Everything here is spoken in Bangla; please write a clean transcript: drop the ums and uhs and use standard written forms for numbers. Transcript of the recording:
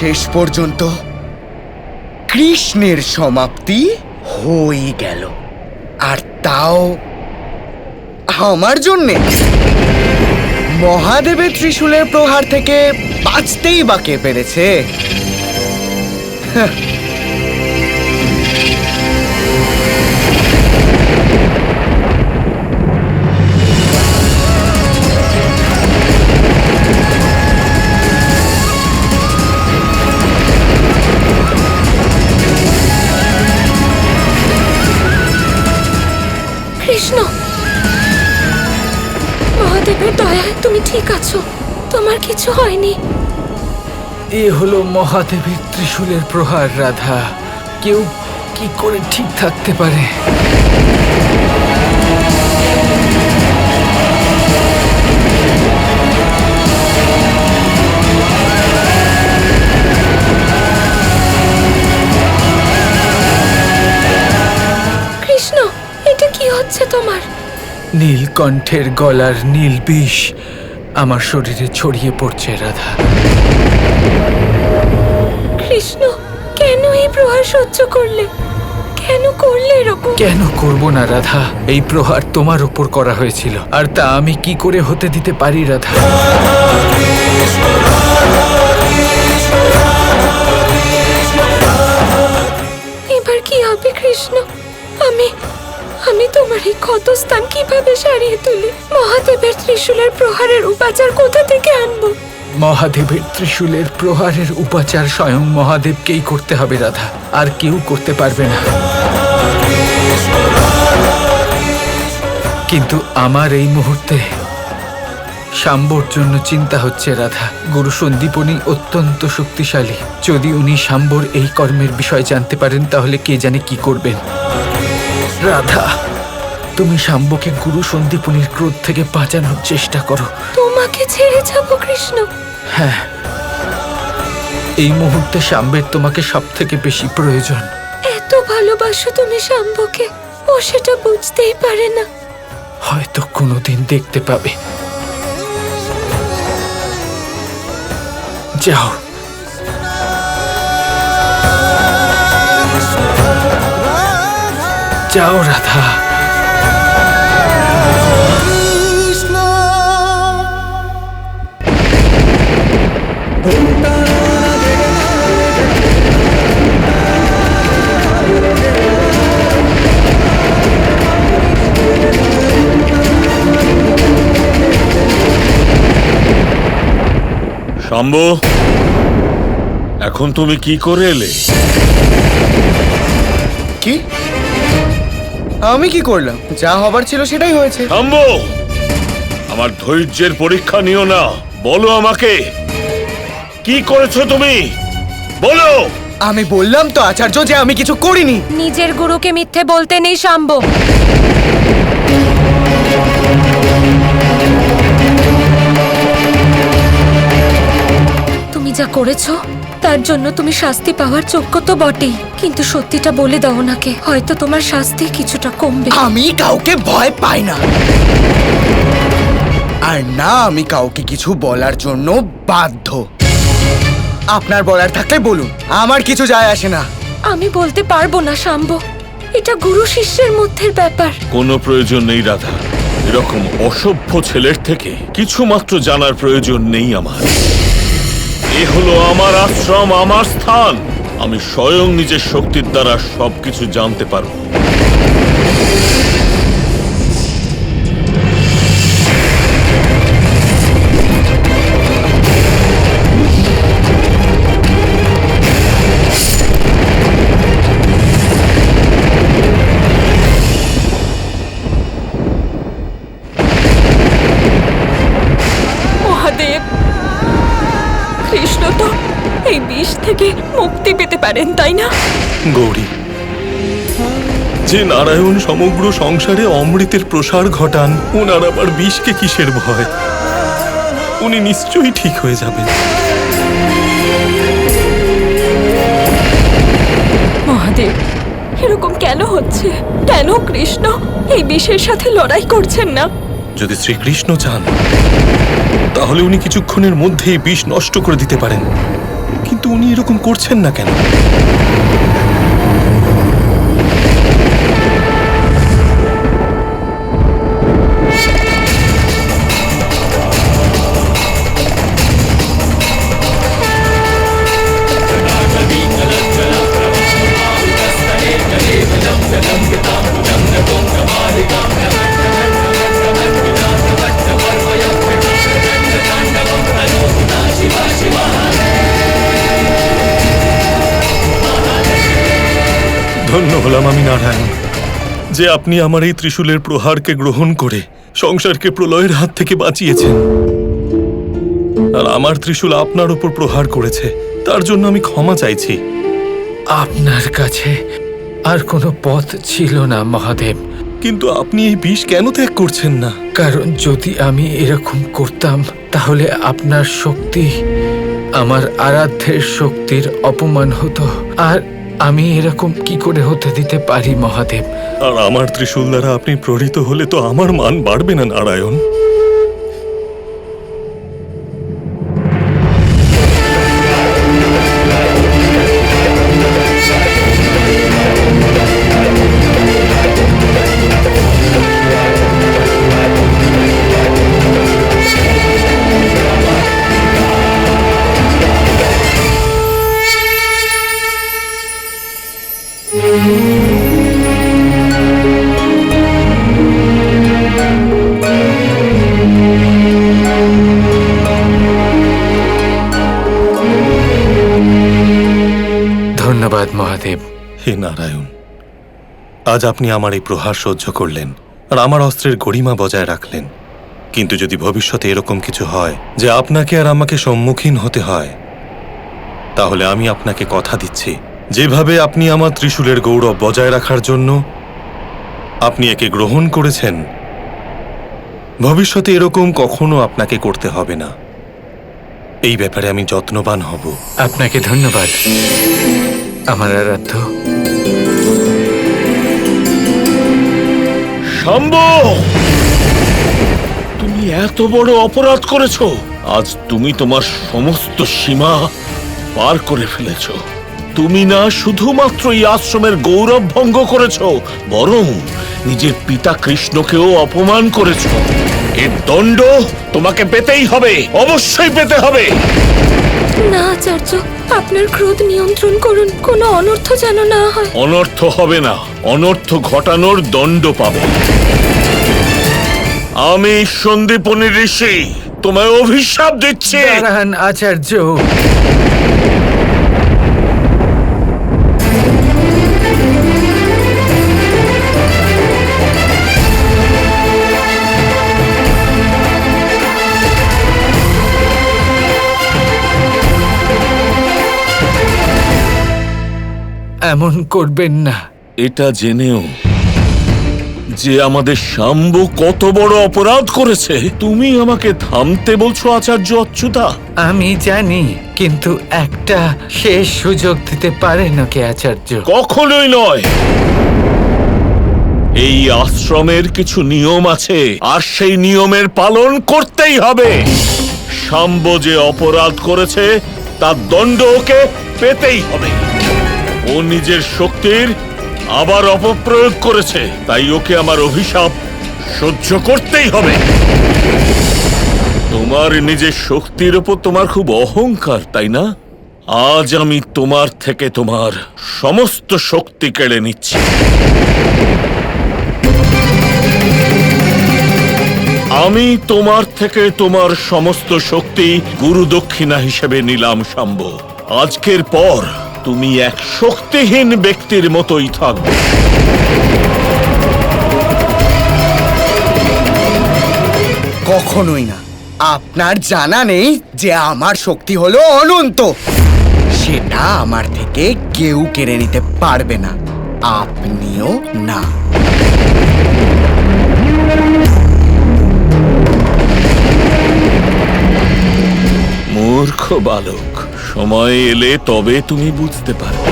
শেষ পর্যন্ত কৃষ্ণের সমাপ্তি হয়ে গেল, আর তাও আমার জন্যে। মহাদেবের ত্রিশূলের প্রহার থেকে বাঁচতেই বা কে পেরেছে? কৃষ্ণ, মহাদেবের দয়ায় তুমি ঠিক আছো, তোমার কিছু হয়নি। এ হলো মহাদেবের ত্রিশূলের প্রহার রাধা। কেউ কি করে ঠিক থাকতে পারে? কৃষ্ণ, এটা কি হচ্ছে তোমার? নীলকণ্ঠের গলার নীল বিষ আমার শরীরে ছড়িয়ে পড়ছে রাধা। কৃষ্ণ, কেন এই প্রহার সহ্য করলে? কেন করলে এরকম? কেন করব না রাধা? এই প্রহার তোমার উপর করা হয়েছিল, আর তা আমি কি করে হতে দিতে পারি রাধা? এবার কি হবে কৃষ্ণ? আমি তোমার এই ক্ষতস্থান কিভাবে সারিয়ে তুলি? মহাদেবের ত্রিশূলের প্রহারের উপাচার কোথা থেকে আনবো? মহাদেবের ত্রিশূলের প্রহারের উপাচার স্বয়ং মহাদেবকেই করতে হবে রাধা, আর কেউ করতে পারবে না। কিন্তু আমার এই মুহূর্তে শাম্বর জন্য চিন্তা হচ্ছে রাধা। গুরু সন্দীপনী অত্যন্ত শক্তিশালী। যদি উনি শাম্বর এই কর্মের বিষয় জানতে পারেন তাহলে কে জানে কি করবেন। রাধা, তুমি শাম্বকে গুরু সন্দীপনীর ক্রোধ থেকে বাঁচানোর চেষ্টা করো। তোমাকে ছেড়ে যাব কৃষ্ণ? হ্যাঁ, এই মুহূর্তে শাম্বের তোমাকে সব থেকে বেশি প্রয়োজন। এত ভালোবাসো তুমি শাম্বকে, ও সেটা বুঝতেই পারে না। হয়তো কোনোদিন দেখতে পাবে। যাও। যাও রাধা। শাম্বু, এখন তুমি কি করে এলে? কি? আমি কি করলাম? যা হবার ছিল সেটাই হয়েছে। শাম্বু, আমার ধৈর্যের পরীক্ষা নিও না। বলো আমাকে, কি করেছো তুমি? বলো। আমি বললাম তো আচার্য যে আমি কিছু করিনি। নিজের গুরুকে মিথ্যে বলতে নেই শাম্ব। তুমি যা করেছো তার জন্য তুমি শাস্তি পাওয়ার যোগ্য তো বটেই, কিন্তু সত্যিটা বলে দাও ওনাকে, হয়তো তোমার শাস্তি কিছুটা কমবে। আমি কাউকে ভয় পাই না, আর না আমি কাউকে কিছু বলার জন্য বাধ্য। আপনার বলার থাকলে বলুন, আমার কিছু যায় আসে না। আমি বলতে পারবো না শাম্ব, এটা গুরু শিষ্যের মধ্যের ব্যাপার। কোনো প্রয়োজন নেই রাধা। এরকম অসভ্য ছেলের থেকে কিছু মাত্র জানার প্রয়োজন নেই আমার। এ হলো আমার আশ্রম, আমার স্থান। আমি স্বয়ং নিজের শক্তির দ্বারা সবকিছু জানতে পারবো। মহাদেব, কৃষ্ণ তো এই বিষ থেকে মুক্তি পেতে পারেন, তাই না? গৌরী, যে নারায়ণ সমগ্র সংসারে অমৃতের প্রসার ঘটান, ওনার আবার বিষকে কিসের ভয়? উনি নিশ্চয়ই ঠিক হয়ে যাবেন। মহাদেব, এরকম কেন হচ্ছে? কেন কৃষ্ণ এই বিষের সাথে লড়াই করছেন না? যদি শ্রীকৃষ্ণ চান তাহলে উনি কিছুক্ষণের মধ্যেই বিষ নষ্ট করে দিতে পারেন, কিন্তু উনি এরকম করছেন না কেন? ধন্য হলাম আমি নারায়ণ যে আপনি আমার এই ত্রিশূলের প্রহারকে গ্রহণ করে সংসারকে প্রলয়ের হাত থেকে বাঁচিয়েছেন। আর আমার ত্রিশূল আপনার উপর প্রহার করেছে, তার জন্য আমি ক্ষমা চাইছি। আপনার কাছে আর কোনো পথ ছিল না মহাদেব, কিন্তু আপনি এই বিষ কেন ত্যাগ করছেন না? কারণ যদি আমি এরকম করতাম তাহলে আপনার শক্তি আমার আরাধ্যের শক্তির অপমান হতো, আর আমি এরকম কি করে হতে দিতে পারি মহাদেব? আর আমার ত্রিশূল দ্বারা আপনি প্রহৃত হলে তো আমার মান বাড়বে না নারায়ণ। ধন্যবাদ মহাদেব। হে নারায়ণ, আজ আপনি আমার এই প্রহার সহ্য করলেন আর আমার অস্ত্রের গরিমা বজায় রাখলেন। কিন্তু যদি ভবিষ্যতে এরকম কিছু হয় যে আপনাকে আর আমাকে সম্মুখীন হতে হয়, তাহলে আমি আপনাকে কথা দিচ্ছি, যেভাবে আপনি আমার ত্রিশূলের গৌরব বজায় রাখার জন্য আপনি একে গ্রহণ করেছেন, ভবিষ্যতে এরকম কখনো আপনাকে করতে হবে না। এই ব্যাপারে আমি যত্নবান হব। আপনাকে ধন্যবাদ আমার আরাধ্য। শাম্বু, তুমি এত বড় অপরাধ করেছো। আজ তুমি তোমার সমস্ত সীমা পার করে ফেলেছো। তুমি না শুধুমাত্র এই আশ্রমের গৌরব ভঙ্গ করেছো, বরং নিজের পিতা কৃষ্ণকেও অপমান করেছো। এর দণ্ড তোমাকে পেতেই হবে, অবশ্যই পেতে হবে। না আচার্য, আপনার ক্রোধ নিয়ন্ত্রণ করুন, কোনো অনর্থ যেন না হয়। অনর্থ হবে না, অনর্থ ঘটানোর দণ্ড পাবে। আমি সন্দীপনী ঋষি তোমায় অভিশাপ দিচ্ছি। দাঁড়ান আচার্য, এমন করবেন না। এটা জেনেও যে আমাদের শাম্বু কত বড় অপরাধ করেছে, তুমি আমাকে থামতে বলছো আচার্য অচ্যুতা? আমি জানি, কিন্তু একটা শেষ সুযোগ দিতে পারেন ওকে আচার্য। কখনোই নয়। এই আশ্রমের কিছু নিয়ম আছে, আর সেই নিয়মের পালন করতেই হবে। শাম্বু যে অপরাধ করেছে তার দণ্ড ওকে পেতেই হবে। ও নিজের শক্তির আবার অপপ্রয়োগ করেছে, তাই ওকে আমার অভিশাপ সহ্য করতেই হবে। তোমার নিজের শক্তির উপর তোমার খুব অহংকার, তাই না? আজ আমি তোমার থেকে তোমার সমস্ত শক্তি কেড়ে নিচ্ছি। আমি তোমার থেকে তোমার সমস্ত শক্তি গুরু দক্ষিণা হিসেবে নিলাম শাম্বু। আজকের পর তুমি এক শক্তিহীন ব্যক্তির মতোই থাকবে। কখনোই না। আপনার জানা নেই যে আমার শক্তি হলো অনন্ত। সেটা আমার থেকে কেউ কেড়ে নিতে পারবে না, আপনিও না। মূর্খ বালক, সময় এলে তবে তুমি বুঝতে পারবে।